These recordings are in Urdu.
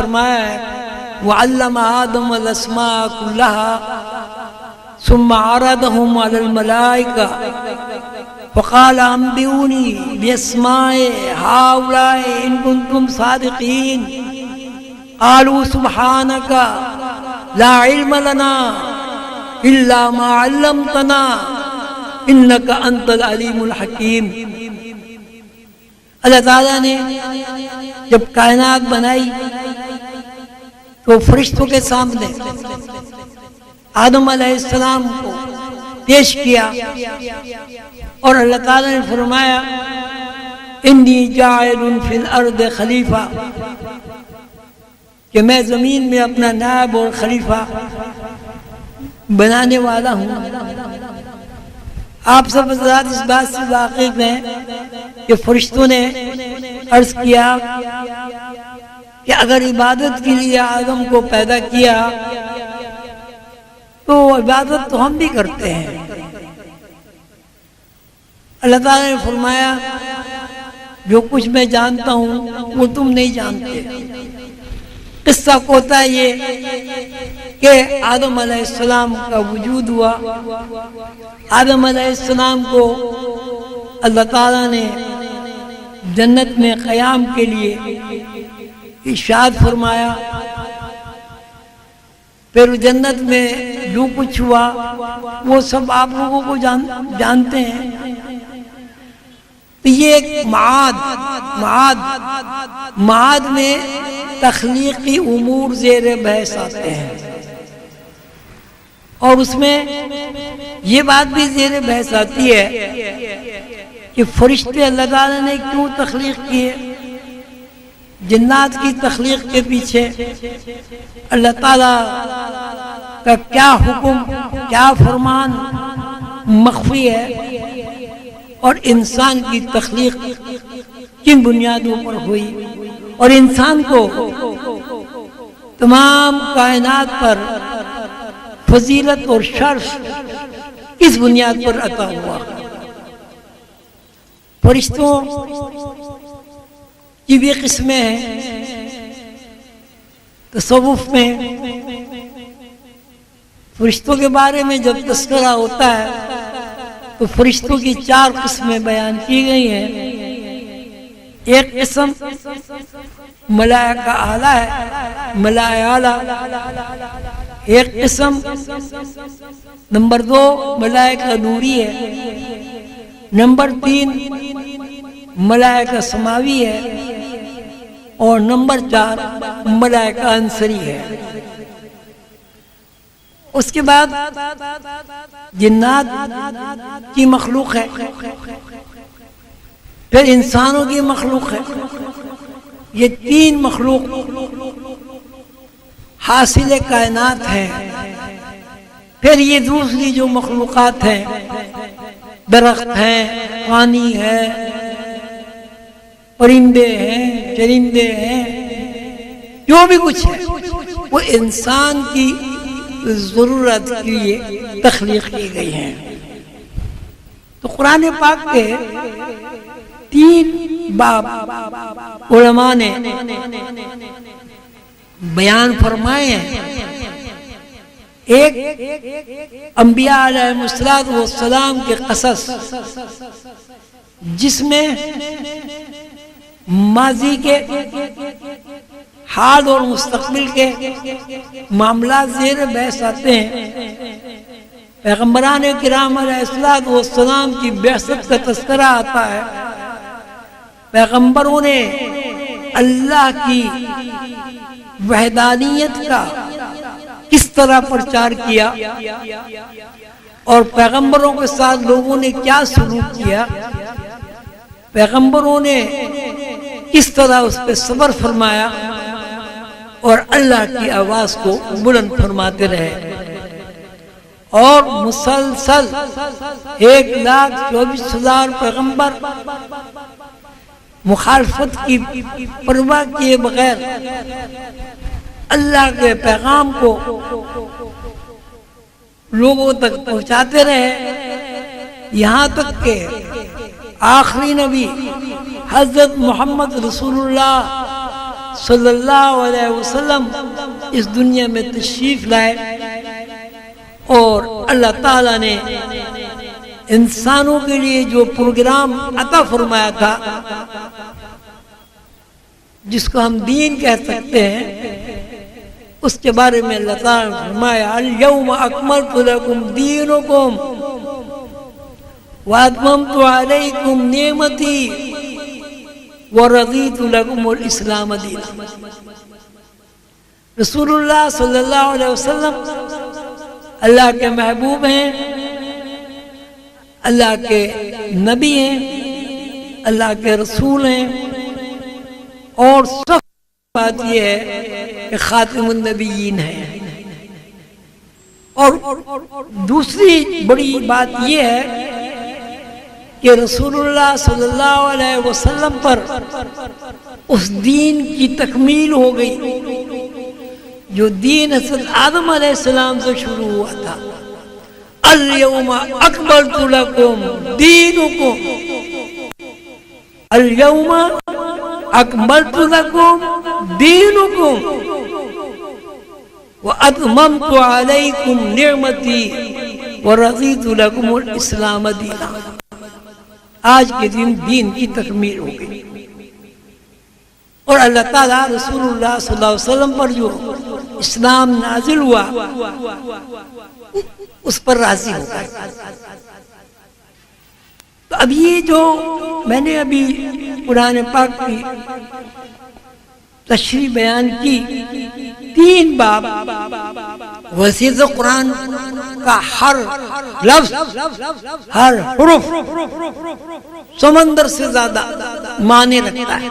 فرمایا ہے وعلم آدم الاسماء كلها ثم عرضهم على الملائكة فقال انبئوني باسماء هؤلاء ان كنتم صادقين قالوا سبحانك لا علم لنا الا ما علمتنا انك انت العلیم الحکیم۔ اللہ تعالیٰ نے جب کائنات بنائی تو فرشتوں کے سامنے آدم علیہ السلام کو پیش کیا اور اللہ تعالیٰ نے فرمایا انی جاعل فی الارض خلیفہ، کہ میں زمین میں اپنا نائب اور خلیفہ بنانے والا ہوں۔ آپ سب حضرات اس بات سے واقف ہیں کہ فرشتوں نے عرض کیا کہ اگر عبادت کے لیے آدم کو پیدا کیا تو عبادت تو ہم بھی کرتے ہیں۔ اللہ تعالیٰ نے فرمایا جو کچھ میں جانتا ہوں وہ تم نہیں جانتے۔ قصہ ہوتا ہے یہ کہ آدم علیہ السلام کا وجود ہوا۔ آدم علیہ السلام کو اللہ تعالیٰ نے جنت میں قیام کے لیے ارشاد فرمایا، پھر جنت میں جو کچھ ہوا وہ سب آپ لوگوں کو جانتے ہیں۔ تو یہ ایک معاد میں تخلیقی امور زیر بحث آتے ہیں، اور اس میں یہ بات بھی زیر بحث آتی ہے کہ فرشتے اللہ تعالیٰ نے کیوں تخلیق کیے۔ جنات کی تخلیق کے پیچھے اللہ تعالیٰ کا کیا حکم، کیا فرمان مخفی ہے، اور انسان کی تخلیق کن بنیادوں پر ہوئی، اور انسان کو تمام کائنات پر فضیلت اور شرف کس بنیاد پر عطا ہوا۔ فرشتوں کی بھی قسمیں ہیں۔ تصوف میں فرشتوں کے بارے میں جب تذکرہ ہوتا ہے تو فرشتوں کی 4 قسمیں بیان کی گئی ہیں۔ ایک قسم ملائکہ اعلیٰ ہے، ملائکہ اعلیٰ۔ ایک قسم نمبر 2 ملائکہ نوری ہے، نمبر 3 ملائکہ سماوی ہے، اور نمبر 4 ملائکہ انصری ہے۔ اس کے بعد جنات کی مخلوق ہے، پھر انسانوں کی مخلوق ہے۔ یہ 3 مخلوق حاصل کائنات ہیں۔ پھر یہ دوسری جو مخلوقات ہیں، درخت ہیں، پانی ہے، پرندے ہیں، چرندے ہیں، جو بھی کچھ ہے وہ انسان کی ضرورت کے لیے تخلیق کی گئی ہیں۔ تو قرآن پاک کے 3 باب علماء نے بیان فرمائے ہیں۔ ایک انبیاء علیہ السلام کے قصص، جس میں ماضی کے حال اور مستقبل کے معاملات زیر بحث آتے ہیں۔ پیغمبران کرام علیہ السلام کی بعثت کا تذکرہ آتا ہے۔ پیغمبروں نے اللہ کی وحدانیت کا کس طرح پرچار کیا، اور پیغمبروں کے ساتھ لوگوں نے کیا سلوک کیا، پیغمبروں نے کس طرح اس پہ صبر فرمایا اور اللہ کی آواز کو بلند فرماتے رہے، اور مسلسل 1,24,000 پیغمبر مخالفت کی پرواہ کیے بغیر اللہ کے پیغام کو لوگوں تک پہنچاتے رہے، یہاں تک کہ آخری نبی حضرت محمد رسول اللہ صلی اللہ علیہ وسلم اس دنیا میں تشریف لائے اور اللہ تعالیٰ نے انسانوں کے لیے جو پروگرام عطا فرمایا تھا، جس کو ہم دین کہہ سکتے ہیں، اس کے بارے میں اللہ تعالیٰ نے فرمایا الیوم اکملت لکم دینکم واتممت علیکم نعمتی ورضیت لکم الاسلام دینا۔ رسول اللہ صلی اللہ علیہ وسلم اللہ کے محبوب ہیں، اللہ کے نبی ہیں، اللہ کے رسول ہیں، اور سب بات یہ ہے کہ خاتم النبیین ہے۔ اور دوسری بڑی بات یہ ہے کہ رسول اللہ صلی اللہ علیہ وسلم پر اس دین کی تکمیل ہو گئی جو دین حضرت آدم علیہ السلام سے شروع ہوا تھا۔ الیوم اکملت لکم دینکم، الیوم اکملت لکم دینکم واتممت علیکم نعمتی ورضیت لکم الاسلام دینا۔ آج کے دن دین کی تکمیل ہو گئی اور اللہ تعالیٰ رسول اللہ صلی اللہ علیہ وسلم پر جو اسلام نازل ہوا اس پر راضی ہو گئے۔ تو اب یہ جو میں نے ابھی قرآن پاک کی تشریح بیان کی، 3 باب، ویسے تو قرآن کا ہر لفظ، ہر حرف سمندر سے زیادہ معنی رکھتا ہے،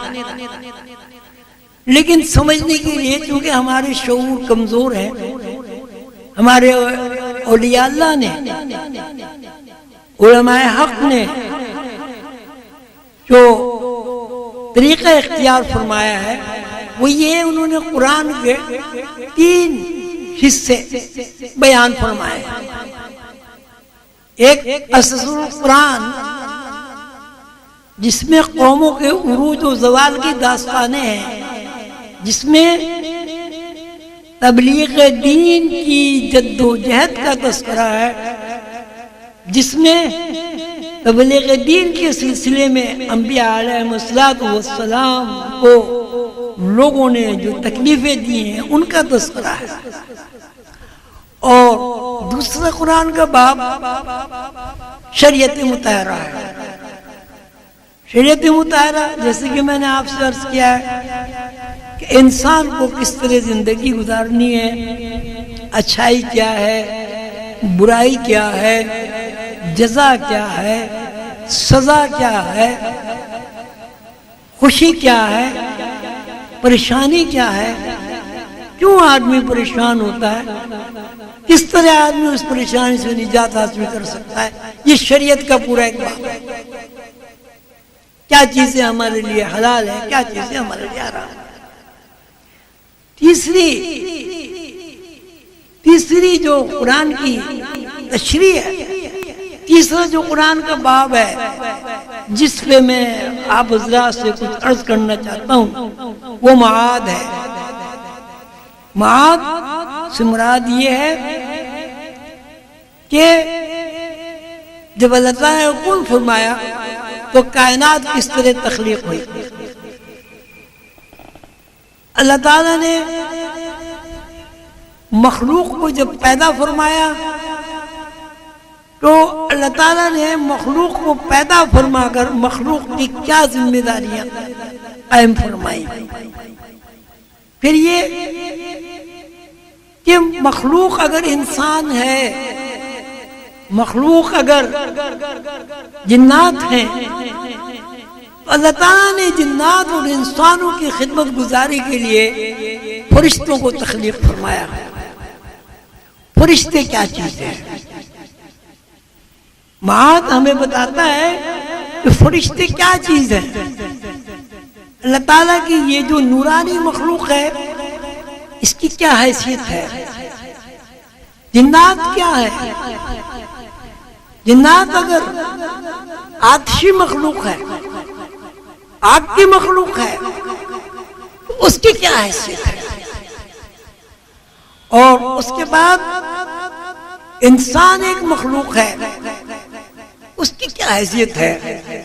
لیکن سمجھنے کے لیے چونکہ ہمارے شعور کمزور ہے، ہمارے اولیاء اللہ نے، علماء حق نے جو طریقہ اختیار فرمایا ہے وہ یہ، انہوں نے قرآن کے 3 حصے بیان فرمائے۔ ایک اساس القرآن جس میں قوموں کے عروج و زوال کی داستانیں ہیں، جس میں تبلیغ دین کی جد و جہد کا تذکرہ ہے، جس میں تبلیغ دین کے سلسلے میں انبیاء علیہ السلام کو لوگوں نے جو تکلیفیں دی ہیں ان کا تذکرہ ہے، اور دوسرا قرآن کا باب شریعت مطہرہ ہے۔ شریعت مطہرہ جیسے کہ میں نے آپ سے عرض کیا ہے کہ انسان کو کس طرح زندگی گزارنی ہے، اچھائی کیا ہے، برائی کیا ہے، جزا کیا ہے، سزا کیا ہے، خوشی کیا ہے، پریشانی کیا ہے، کیوں آدمی پریشان ہوتا ہے، کس طرح آدمی اس پریشانی سے نجات حاصل کر سکتا ہے، یہ شریعت کا پورا ایک باب ہے۔ کیا چیزیں ہمارے لیے حلال ہے، کیا چیزیں ہمارے لیے حرام ہے۔ تیسری جو قرآن کی تشریح ہے، تیسرا جو قرآن کا باب ہے جس پہ میں آپ حضرات سے کچھ عرض کرنا چاہتا ہوں، وہ معاد ہے۔ معاد سے مراد یہ ہے کہ جب اللہ تعالیٰ نے کن فرمایا تو کائنات کس طرح تخلیق ہوئی۔ اللہ تعالیٰ نے مخلوق کو جب پیدا فرمایا تو اللہ تعالیٰ نے مخلوق کو پیدا فرما کر مخلوق کی کیا ذمہ داریاں قائم فرمائی۔ پھر یہ کہ مخلوق اگر انسان ہے، مخلوق اگر جنات ہیں، تو اللہ تعالیٰ نے جنات اور انسانوں کی خدمت گزاری کے لیے فرشتوں کو تخلیق فرمایا۔ فرشتے کیا چیز ہے؟ معاد ہمیں بتاتا ہے کہ فرشتے کیا چیز ہے۔ اللہ تعالیٰ کی یہ جو نورانی مخلوق ہے اس کی کیا حیثیت ہے، جنات کیا ہے۔ جنات اگر آتشی مخلوق ہے، آگ کی مخلوق ہے، اس کی کیا حیثیت ہے؟ اور اس کے بعد انسان ایک مخلوق ہے، اس کی کیا حیثیت ہے؟